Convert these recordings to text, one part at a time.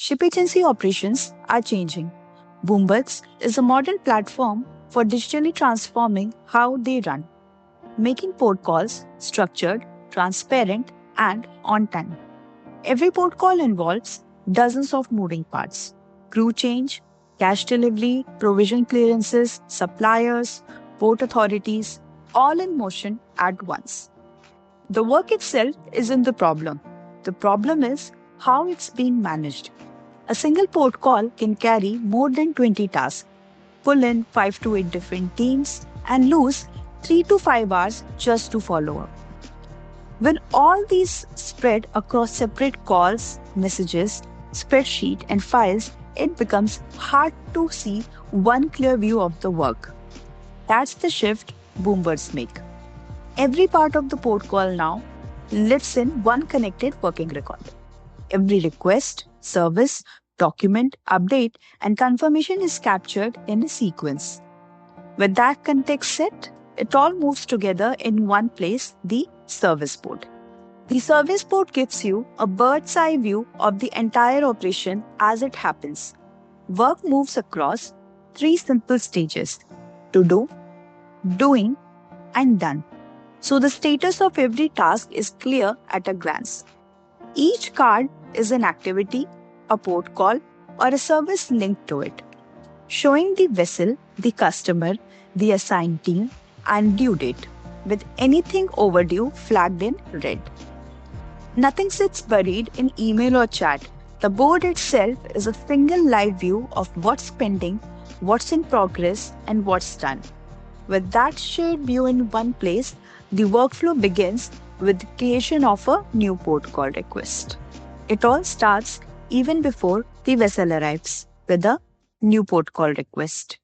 Ship agency operations are changing. Boombuds is a modern platform for digitally transforming how they run, making port calls structured, transparent, and on time. Every port call involves dozens of moving parts: crew change, cash delivery, provision clearances, suppliers, port authorities, all in motion at once. The work itself isn't the problem. The problem is how it's being managed. A single port call can carry more than 20 tasks, pull in 5 to 8 different teams, and lose 3 to 5 hours just to follow up. When all these spread across separate calls, messages, spreadsheet, and files, it becomes hard to see one clear view of the work. That's the shift Boombirds make. Every part of the port call now lives in one connected working record. Every request, service, document, update, and confirmation is captured in a sequence. With that context set, it all moves together in one place, the service port. The service port gives you a bird's eye view of the entire operation as it happens. Work moves across three simple stages: to do, doing, and done. So the status of every task is clear at a glance. Each card is an activity, a port call, or a service linked to it, showing the vessel, the customer, the assigned team, and due date, with anything overdue flagged in red. Nothing sits buried in email or chat. The board itself is a single live view of what's pending, what's in progress, and what's done. With that shared view in one place, the workflow begins with the creation of a new port call request. It all starts even before the vessel arrives with a new port call request.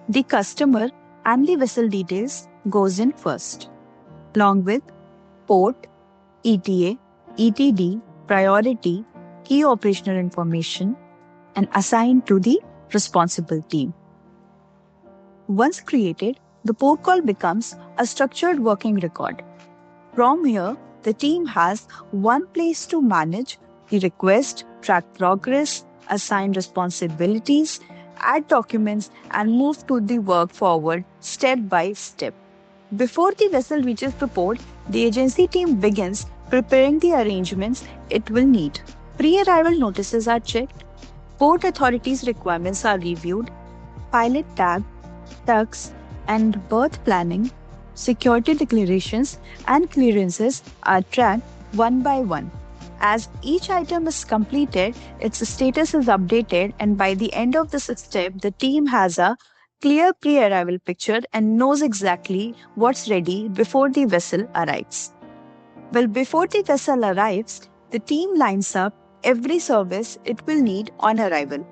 The customer and the vessel details goes in first, along with port, ETA, ETD, priority, key operational information, and assigned to the responsible team. Once created, the port call becomes a structured working record. From here, the team has one place to manage the request, track progress, assign responsibilities, add documents, and move to the work forward step by step. Before the vessel reaches the port, the agency team begins preparing the arrangements it will need. Pre-arrival notices are checked, port authorities' requirements are reviewed, pilot tag, tugs, and berth planning, security declarations, and clearances are tracked one by one. As each item is completed, its status is updated, and by the end of this step, the team has a clear pre-arrival picture and knows exactly what's ready before the vessel arrives. Well, before the vessel arrives, the team lines up every service it will need on arrival.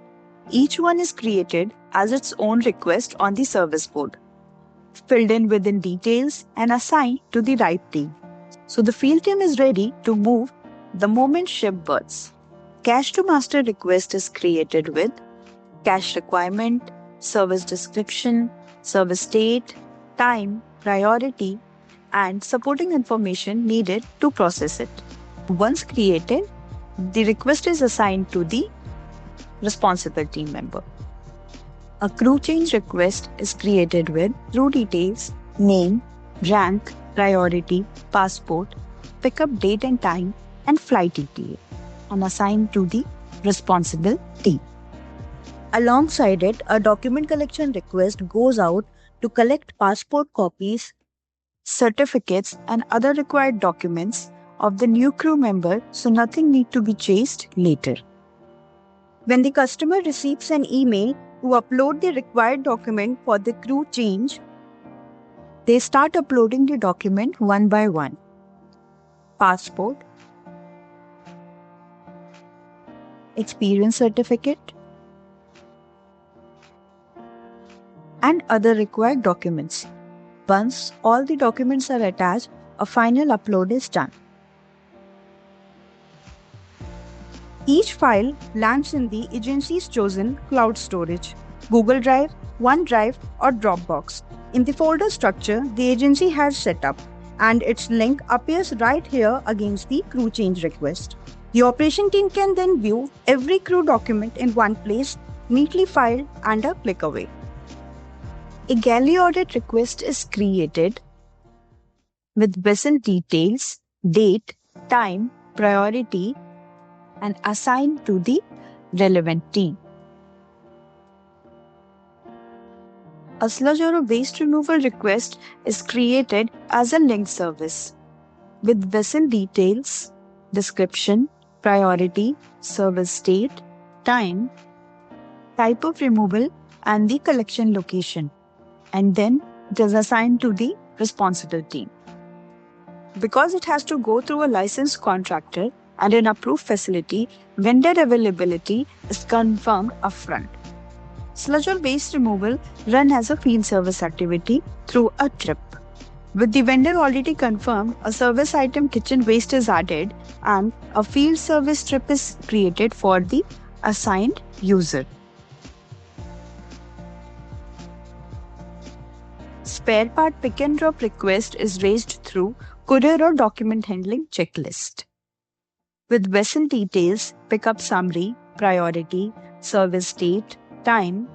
Each one is created as its own request on the service board, filled in within details and assigned to the right team. So the field team is ready to move the moment ship berths. Cache to master request is created with cache requirement, service description, service date, time, priority, and supporting information needed to process it. Once created, the request is assigned to the responsible team member. A crew change request is created with crew details, name, rank, priority, passport, pickup date and time, and flight ETA, and assigned to the responsible team. Alongside it, a document collection request goes out to collect passport copies, certificates, and other required documents of the new crew member so nothing need to be chased later. When the customer receives an email to upload the required document for the crew change, they start uploading the document one by one. Passport, experience certificate, and other required documents. Once all the documents are attached, a final upload is done. Each file lands in the agency's chosen cloud storage, Google Drive, OneDrive, or Dropbox, in the folder structure the agency has set up, and its link appears right here against the crew change request. The operation team can then view every crew document in one place, neatly filed and a click away. A galley audit request is created with vessel details, date, time, priority, and assigned to the relevant team. A sludge or a waste removal request is created as a link service with vessel details, description, priority, service date, time, type of removal, and the collection location. And then it is assigned to the responsible team. Because it has to go through a licensed contractor and an approved facility, vendor availability is confirmed upfront. Sludge or waste removal run as a field service activity through a trip. With the vendor already confirmed, a service item kitchen waste is added and a field service trip is created for the assigned user. Spare part pick and drop request is raised through courier or document handling checklist. With vessel details, pickup summary, priority, service date, time,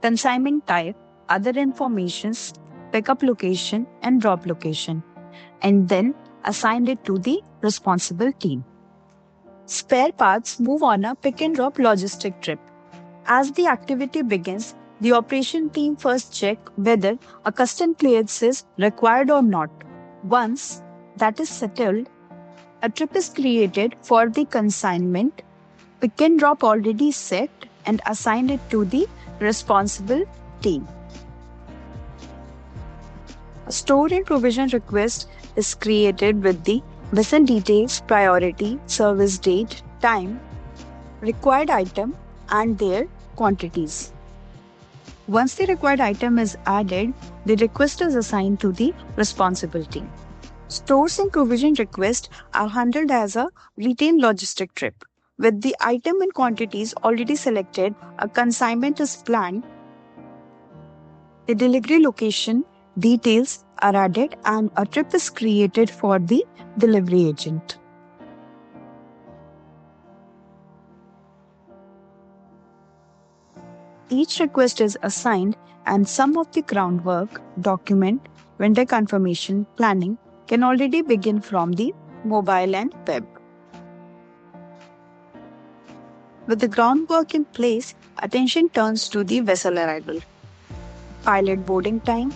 consignment type, other informations, pickup location and drop location, and then assigned it to the responsible team. Spare parts move on a pick and drop logistic trip. As the activity begins, the operation team first check whether a custom clearance is required or not. Once that is settled, a trip is created for the consignment, pick and drop already set and assigned it to the responsible team. A store and provision request is created with the vessel details, priority, service date, time, required item, and their quantities. Once the required item is added, the request is assigned to the responsible team. Stores and provision requests are handled as a retail logistic trip. With the item and quantities already selected, a consignment is planned. The delivery location details are added and a trip is created for the delivery agent. Each request is assigned and some of the groundwork, document, vendor confirmation, planning can already begin from the mobile and web. With the groundwork in place, attention turns to the vessel arrival. Pilot boarding time,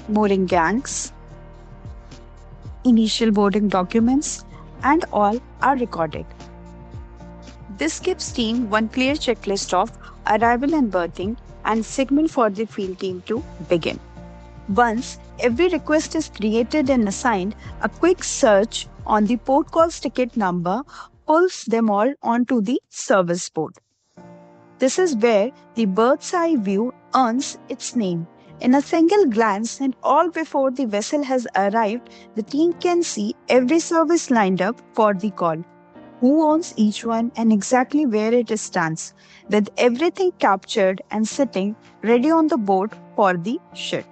mooring gangs, initial boarding documents, and all are recorded. This gives team one clear checklist of arrival and berthing and signal for the field team to begin. Once every request is created and assigned, a quick search on the port calls ticket number pulls them all onto the service board. This is where the bird's eye view earns its name. In a single glance and all before the vessel has arrived, the team can see every service lined up for the call, who owns each one and exactly where it stands, with everything captured and sitting ready on the board for the ship.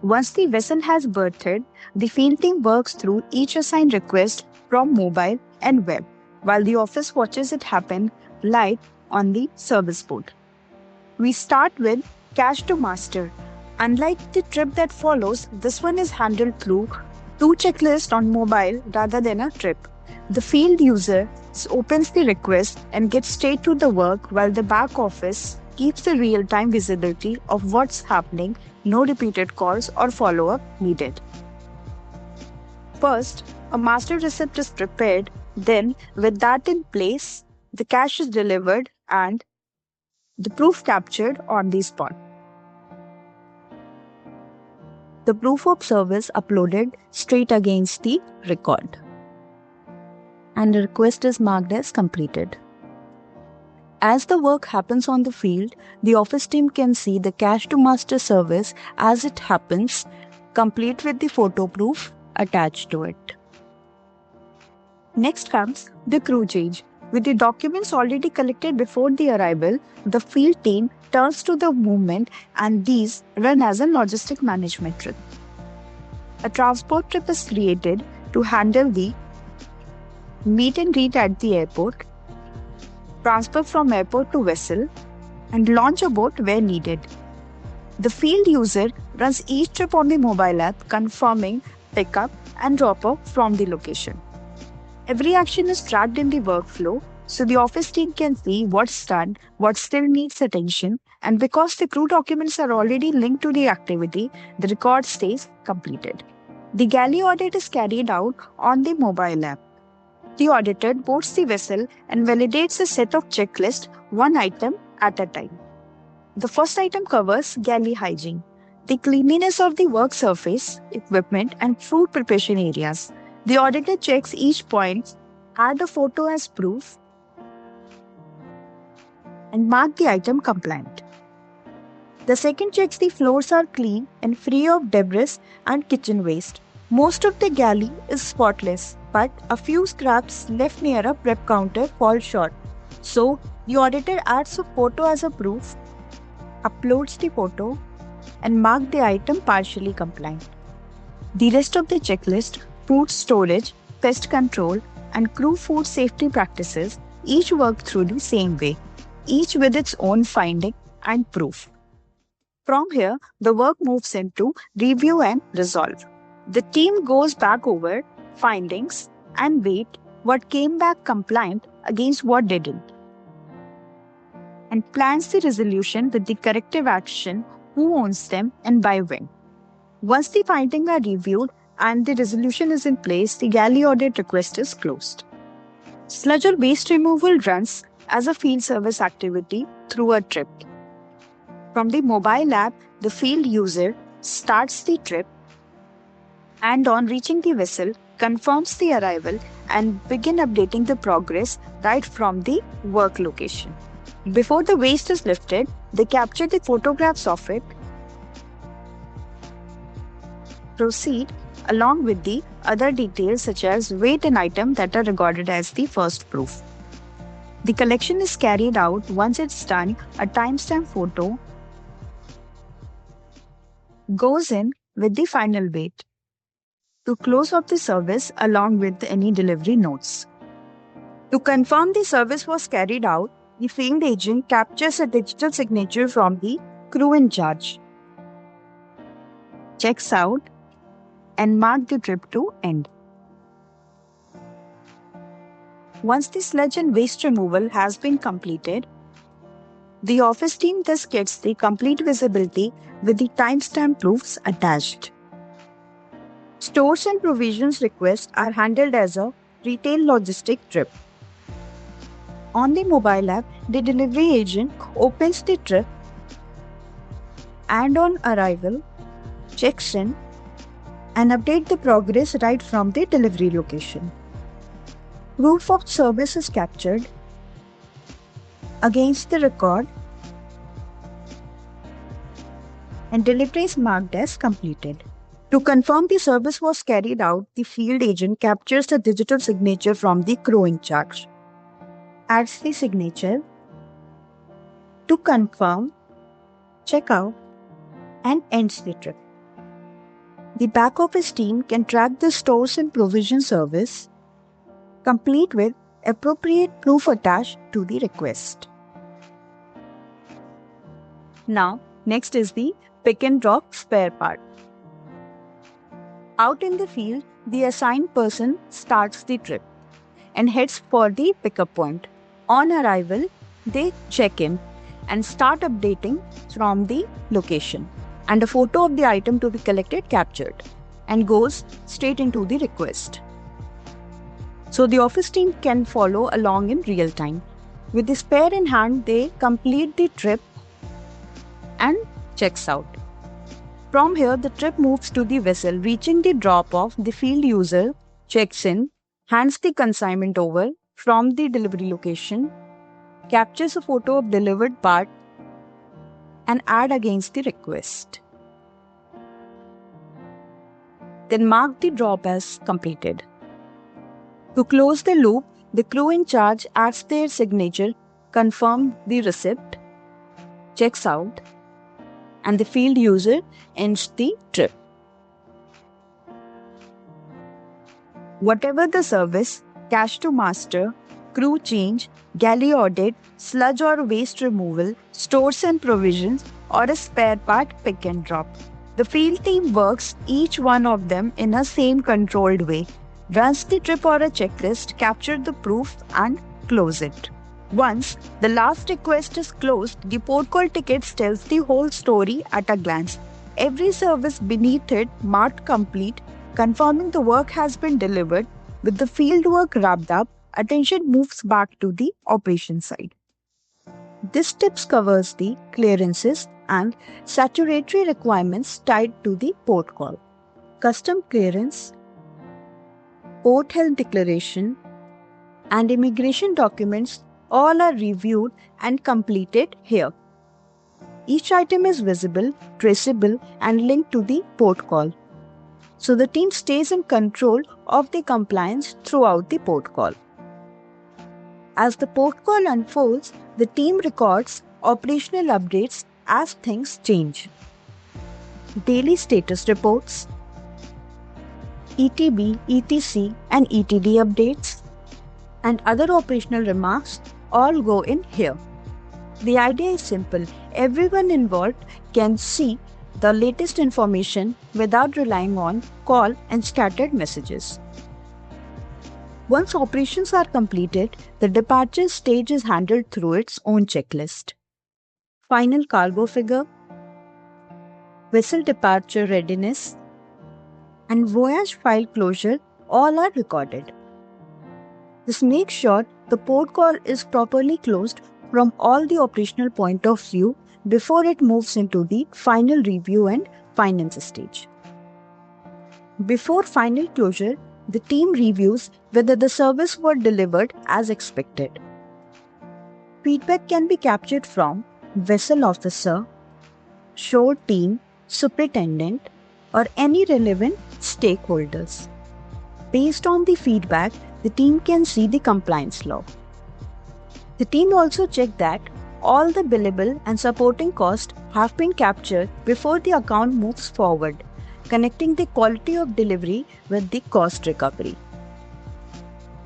Once the vessel has berthed, the field team works through each assigned request from mobile and web, while the office watches it happen live on the service board. We start with cash to master. Unlike the trip that follows, this one is handled through two checklists on mobile rather than a trip. The field user opens the request and gets straight to the work, while the back office keeps the real-time visibility of what's happening, no repeated calls or follow-up needed. First, a master receipt is prepared. Then, with that in place, the cash is delivered and the proof captured on the spot. The proof of service uploaded straight against the record, and the request is marked as completed. As the work happens on the field, the office team can see the cash to master service as it happens, complete with the photo proof attached to it. Next comes the crew change. With the documents already collected before the arrival, the field team turns to the movement and these run as a logistic management trip. A transport trip is created to handle the meet and greet at the airport, transfer from airport to vessel, and launch a boat where needed. The field user runs each trip on the mobile app, confirming pickup and drop off from the location. Every action is tracked in the workflow, so the office team can see what's done, what still needs attention, and because the crew documents are already linked to the activity, the record stays completed. The galley audit is carried out on the mobile app. The auditor boards the vessel and validates a set of checklists, one item at a time. The first item covers galley hygiene, the cleanliness of the work surface, equipment, and food preparation areas. The auditor checks each point, add a photo as proof, and mark the item compliant. The second checks the floors are clean and free of debris and kitchen waste. Most of the galley is spotless, but a few scraps left near a prep counter fall short. So, the auditor adds a photo as a proof, uploads the photo, and marks the item partially compliant. The rest of the checklist, food storage, pest control, and crew food safety practices, each work through the same way, each with its own finding and proof. From here, the work moves into review and resolve. The team goes back over findings and weight what came back compliant against what didn't, and plans the resolution with the corrective action, who owns them and by when. Once the findings are reviewed and the resolution is in place, the galley audit request is closed. Sludge or waste removal runs as a field service activity through a trip. From the mobile app, the field user starts the trip and on reaching the vessel, confirms the arrival and begin updating the progress right from the work location. Before the waste is lifted, they capture the photographs of it, proceed along with the other details such as weight and item that are recorded as the first proof. The collection is carried out. Once it's done, a timestamp photo goes in with the final weight to close off the service along with any delivery notes. To confirm the service was carried out, the field agent captures a digital signature from the crew in charge, checks out, and marks the trip to end. Once the sludge and waste removal has been completed, the office team thus gets the complete visibility with the timestamp proofs attached. Stores and provisions requests are handled as a retail logistic trip. On the mobile app, the delivery agent opens the trip and on arrival, checks in and updates the progress right from the delivery location. Proof of service is captured against the record and delivery is marked as completed. To confirm the service was carried out, the field agent captures the digital signature from the crew in charge, adds the signature to confirm, check out, and ends the trip. The back office team can track the stores and provision service, complete with appropriate proof attached to the request. Now, next is the pick and drop spare part. Out in the field, the assigned person starts the trip and heads for the pickup point. On arrival, they check in and start updating from the location, and a photo of the item to be collected captured and goes straight into the request. So the office team can follow along in real time. With the spare in hand, they complete the trip and checks out. From here, the trip moves to the vessel. Reaching the drop-off, the field user checks in, hands the consignment over from the delivery location, captures a photo of delivered part, and add against the request. Then mark the drop as completed. To close the loop, the crew in charge adds their signature, confirms the receipt, checks out, and the field user ends the trip. Whatever the service, cash to master, crew change, galley audit, sludge or waste removal, stores and provisions, or a spare part pick and drop. The field team works each one of them in a same controlled way, runs the trip or a checklist, capture the proof and close it. Once the last request is closed, the port call tickets tells the whole story at a glance. Every service beneath it marked complete, confirming the work has been delivered. With the field work wrapped up, attention moves back to the operation side. This tips covers the clearances and statutory requirements tied to the port call. Custom clearance, port health declaration, and immigration documents all are reviewed and completed here. Each item is visible, traceable, and linked to the port call. So the team stays in control of the compliance throughout the port call. As the port call unfolds, the team records operational updates as things change. Daily status reports, ETB, ETC, and ETD updates, and other operational remarks all go in here. The idea is simple. Everyone involved can see the latest information without relying on call and scattered messages. Once operations are completed, the departure stage is handled through its own checklist. Final cargo figure, vessel departure readiness, and voyage file closure all are recorded. This makes sure the port call is properly closed from all the operational point of view before it moves into the final review and finance stage. Before final closure, the team reviews whether the service was delivered as expected. Feedback can be captured from vessel officer, shore team, superintendent, or any relevant stakeholders. Based on the feedback, the team can see the compliance log. The team also checks that all the billable and supporting costs have been captured before the account moves forward, connecting the quality of delivery with the cost recovery.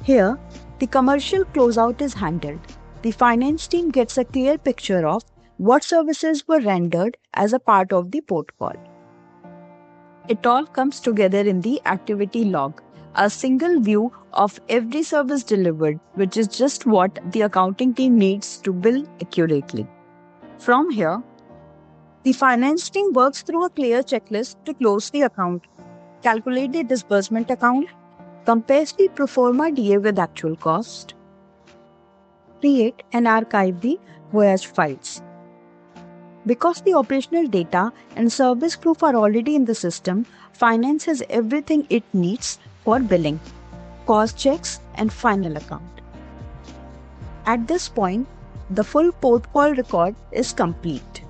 Here, the commercial closeout is handled. The finance team gets a clear picture of what services were rendered as a part of the port call. It all comes together in the activity log, a single view of every service delivered, which is just what the accounting team needs to bill accurately. From here, the finance team works through a clear checklist to close the account, calculate the disbursement account, compares the pro forma DA with actual cost, create and archive the voyage files. Because the operational data and service proof are already in the system, finance has everything it needs for billing, cost checks, and final account. At this point, the full port call record is complete.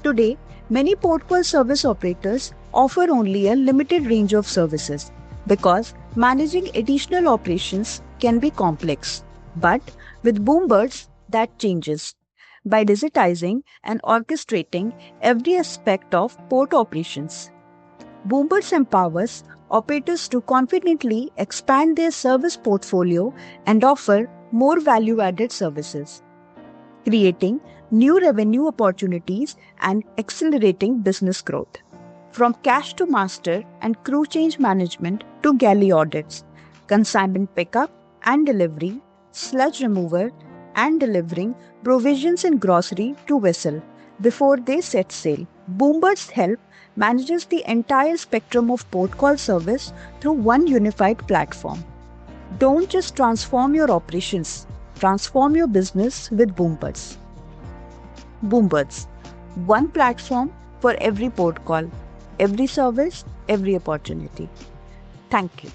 Today, many port call service operators offer only a limited range of services because managing additional operations can be complex. But with Boombirds, that changes. By digitizing and orchestrating every aspect of port operations, Boombirds empowers operators to confidently expand their service portfolio and offer more value-added services, creating new revenue opportunities and accelerating business growth. From cash to master and crew change management to galley audits, consignment pickup and delivery, sludge remover, and delivering provisions and grocery to vessel before they set sail, Boombirds help manages the entire spectrum of port call service through one unified platform. Don't just transform your operations, transform your business with Boombirds. Boombirds, one platform for every port call, every service, every opportunity. Thank you.